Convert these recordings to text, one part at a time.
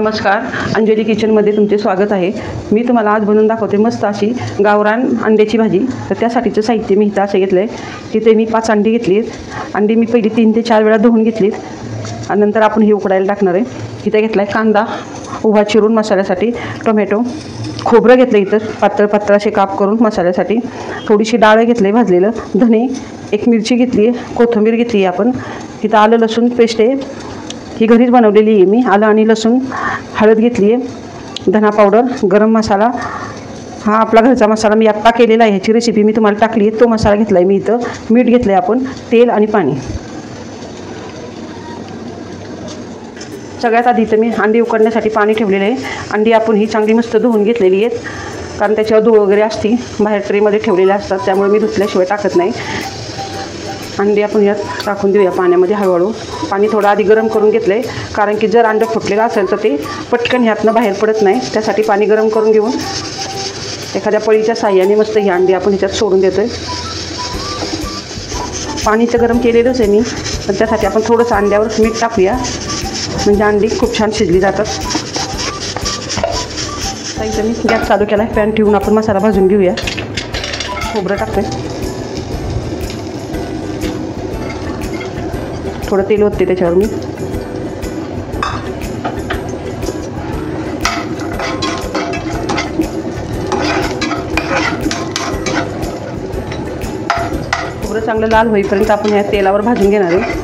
नमस्कार, अंजली किचनमध्ये तुमचे स्वागत आहे। मी तुम्हाला आज बनवून दाखवते मस्त अशी गावरान अंड्याची भाजी। तर त्यासाठीचं साहित्य मी इथं असं घेतलं आहे। तिथे मी 5 अंडी घेतली आहेत। अंडी मी पहिली 3 ते 4 वेळा धुवून घेतलीत आणि नंतर आपण ही उकडायला टाकणार आहे। इथे घेतला आहे कांदा उभा चिरून मसाल्यासाठी, टोमॅटो, खोबरं घेतलं इथं पातळ पातळ असे काप करून मसाल्यासाठी, थोडीशी डाळ घेतली भाजलेलं, धने, एक मिरची घेतली आहे, कोथिंबीर घेतली आहे आपण। इथं आलं लसूण पेस्ट आहे, ही घरीच बनवलेली आहे मी। आलं आणि लसूण, हळद घेतली आहे, धना पावडर, गरम मसाला, हा आपला घरचा मसाला मी आत्ता केलेला आहे, ह्याची रेसिपी मी तुम्हाला टाकली आहे, तो मसाला घेतला आहे मी इथं। मीठ घेतलं आहे आपण, तेल आणि पाणी। सगळ्यात आधी इथं मी अंडी उकडण्यासाठी पाणी ठेवलेलं आहे। अंडी आपण ही चांगली मस्त धुवून घेतलेली आहेत, कारण त्याच्यावर धूळ वगैरे असती, बाहेर ट्रेमध्ये ठेवलेल्या असतात, त्यामुळे मी धुतल्याशिवाय टाकत नाही। अंडी आपण यात टाकून देऊया पाण्यामध्ये हळूहळू। पाणी थोडं आधी गरम करून घेतलं आहे, कारण की जर अंडं फुटलेलं असेल तर ते पटकन ह्यातनं बाहेर पडत नाही, त्यासाठी पाणी गरम करून घेऊन एखाद्या पळीच्या साह्याने मस्त ही अंडी आपण ह्याच्यात सोडून देतो आहे। पाणी तर गरम केलेलंच आहे मी, पण त्यासाठी आपण थोडंसं अंड्यावर मीठ टाकूया, म्हणजे अंडी खूप छान शिजली जातात। तर इथं मी गॅस चालू केला आहे, पॅन ठेवून आपण मसाला भाजून घेऊया। खोबरं टाकतो आहे, थोडं तेल ओतते त्याच्यावर मी। खोबरं चांगलं लाल होईपर्यंत आपण या तेलावर भाजून घेणार आहे।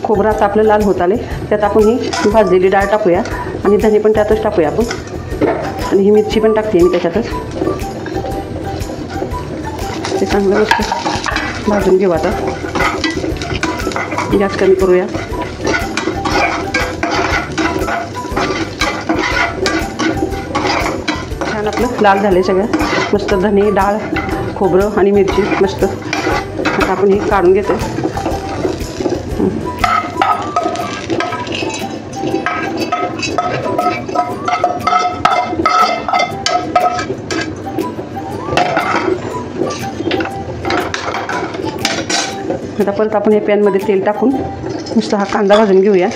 खोबरं आता आपलं लाल होत आले, त्यात आपण ही भाजलेली डाळ टाकूया आणि धने पण त्यातच टाकूया आपण, आणि ही मिरची पण टाकते मी त्याच्यातच। ते चांगलं मस्त भाजून घेऊ। आता गॅस कमी करूया। छान आपलं लाल झाले सगळं, मस्त धने, डाळ, खोबरं आणि मिरची मस्त। आता आपण ही काढून घेतो। आता परत आपण हे पॅनमध्ये तेल टाकून नुसता हा कांदा भाजून घेऊया।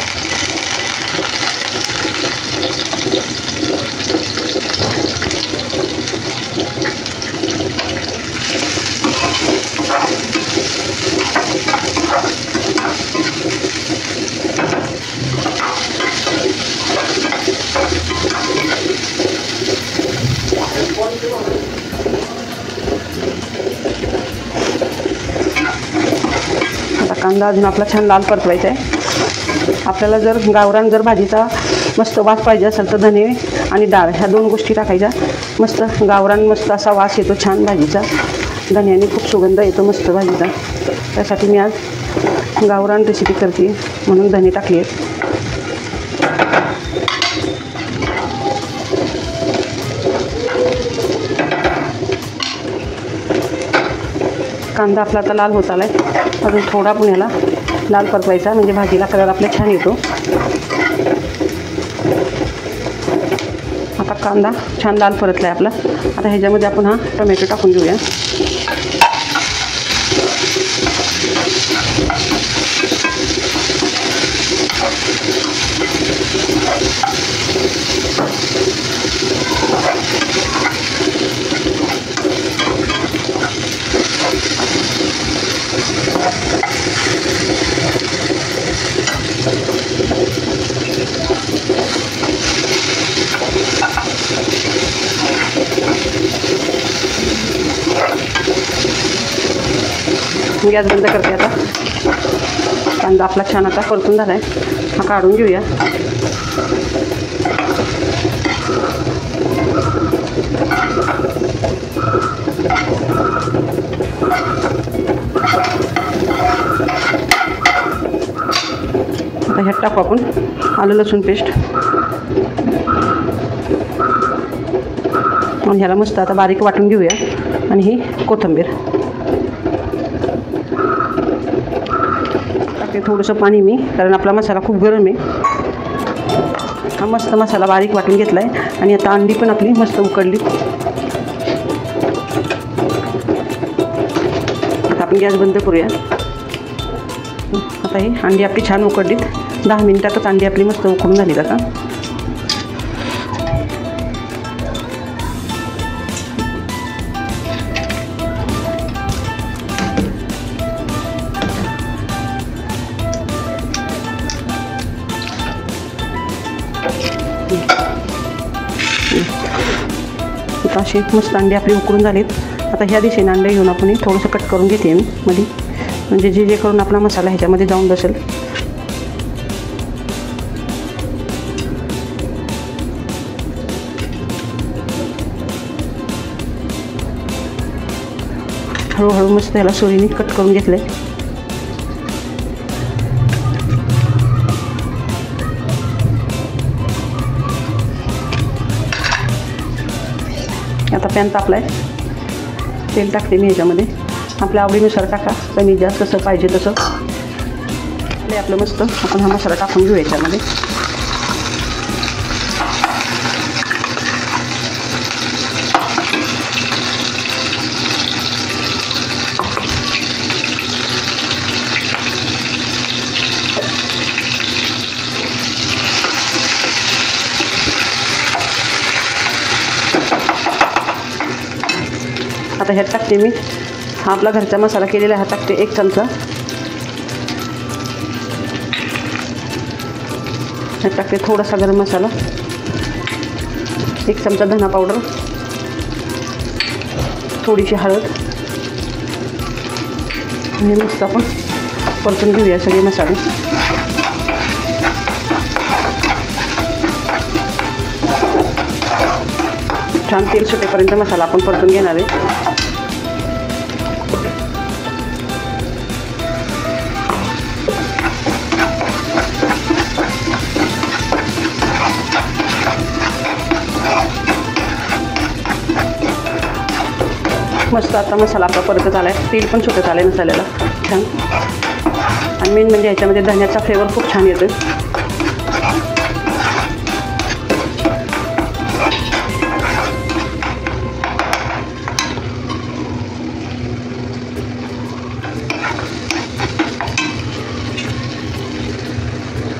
कांदा अजून आपला छान लाल परतवायचा आहे। आपल्याला जर गावरान भाजीचा मस्त वास पाहिजे असेल तर धने आणि डाळ ह्या 2 गोष्टी टाकायच्या। मस्त गावरान मस्त असा वास येतो छान भाजीचा, धन्याने खूप सुगंध येतो मस्त भाजीचा। त्यासाठी मी आज गावरान रेसिपी करते म्हणून धने टाकली आहेत। कांदा आपला आता लाल होत आला आहे, अजून थोडा पण याला लाल परतवायचा, म्हणजे भाजीला कलर आपला छान येतो। आता कांदा छान लाल परतला आहे आपला। आता ह्याच्यामध्ये आपण हा टोमॅटो टाकून घेऊया। गॅस बंद करते आता। कांदा आपला छान आता परतून झाला आहे, हा काढून घेऊया। आता ह्यात टाकू आपण आलं लसूण पेस्ट, आणि ह्याला मस्त आता बारीक वाटून घेऊया। आणि ही कोथिंबीर टाकते, थोडंसं पाणी मी, कारण आपला मसाला खूप गरम आहे। हा मस्त मसाला बारीक वाटून घेतला आहे आणि आता अंडी पण आपली मस्त उकडली. आता आपण गॅस बंद करूया. आता ही अंडी आपली छान उकडलीत. 10 मिनिटातच अंडी आपली मस्त उकडून झाली आता. आता अशी मस्त अंडी आपली उकडून झालीत. आता ह्या दिशेने अंडे घेऊन आपण थोडंसं कट करून घेते मी मध्ये, म्हणजे जे करून आपला मसाला ह्याच्यामध्ये जाऊन बसेल. हळूहळू मस्त याला सुरीने कट करून घेतले. आता पॅन तापलाय. तेल टाकते मी ह्याच्यामध्ये. आपल्या आवडीनुसार टाका, कमी जास्त कसं पाहिजे तसं. आपलं मस्त आपण हा मसाला टाकून घेऊ याच्यामध्ये. आता ह्यात टाकते मी हा आपला घरचा मसाला केलेला, हा टाकते 1 चमचा. ह्यात टाकते थोडासा गरम मसाला, 1 चमचा धना पावडर, थोडीशी हळद आणि मस्त आपण परतून घेऊया सगळे मसाले. छान तेल सुटेपर्यंत मसाला आपण परतून घेणार आहे. मस्त आता मसाला आपला परतत आला आहे. तेल पण सुटत आलं आहे मसाल्याला छान. आणि मेन म्हणजे ह्याच्यामध्ये धण्याचा फ्लेवर खूप छान येतो.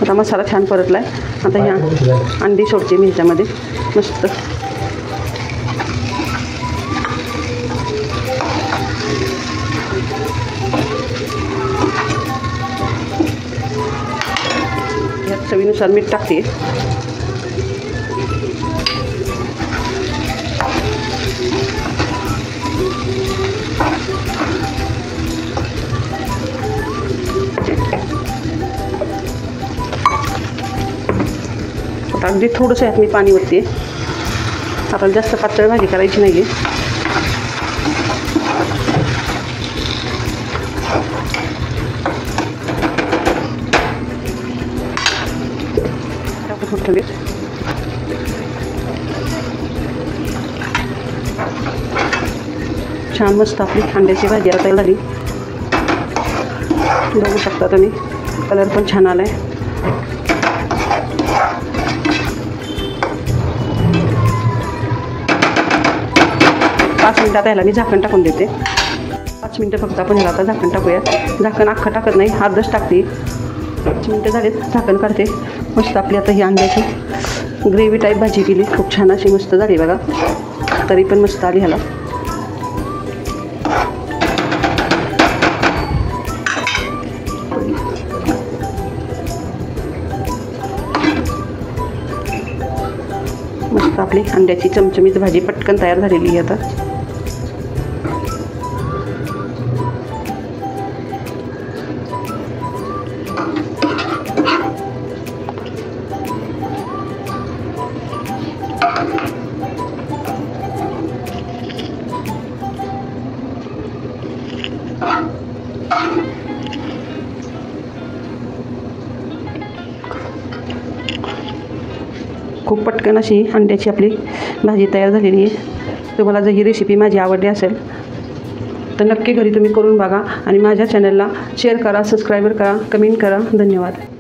आता मसाला छान परतला आहे. आता ह्या अंडी सोडते मी ह्याच्यामध्ये मस्त. ह्यात चवीनुसार मीठ टाकते. अगदी थोडंसं यात मी पाणी ओतते. आपल्याला जास्त पातळ भाजी करायची नाही आहे. छान मस्त आपली अंड्याची भाजी आता झाली. बघू शकता तुम्ही, कलर पण छान आला आहे. पाच मिनटात ह्याला मी झाकण टाकून देते. 5 मिनटं फक्त आपण ह्याला आता झाकण टाकूया. झाकण अख्खं टाकत नाही, अर्धच टाकते. 5 मिनटं झालेत, झाकण काढते. मस्त आपली आता ही अंड्याची ग्रेव्ही टाईप भाजी केली, खूप छान अशी मस्त झाली बघा. तरी पण मस्त आली ह्याला. मस्त आपली अंड्याची चमचमीत भाजी पटकन तयार झालेली आहे आता. खूप पटकन अशी अंड्याची आपली भाजी तयार झालेली आहे. तुम्हाला जर ही रेसिपी माझी आवडली असेल तर नक्की घरी तुम्ही करून बघा आणि माझ्या चॅनलला शेअर करा, सबस्क्राईब करा, कमेंट करा. धन्यवाद.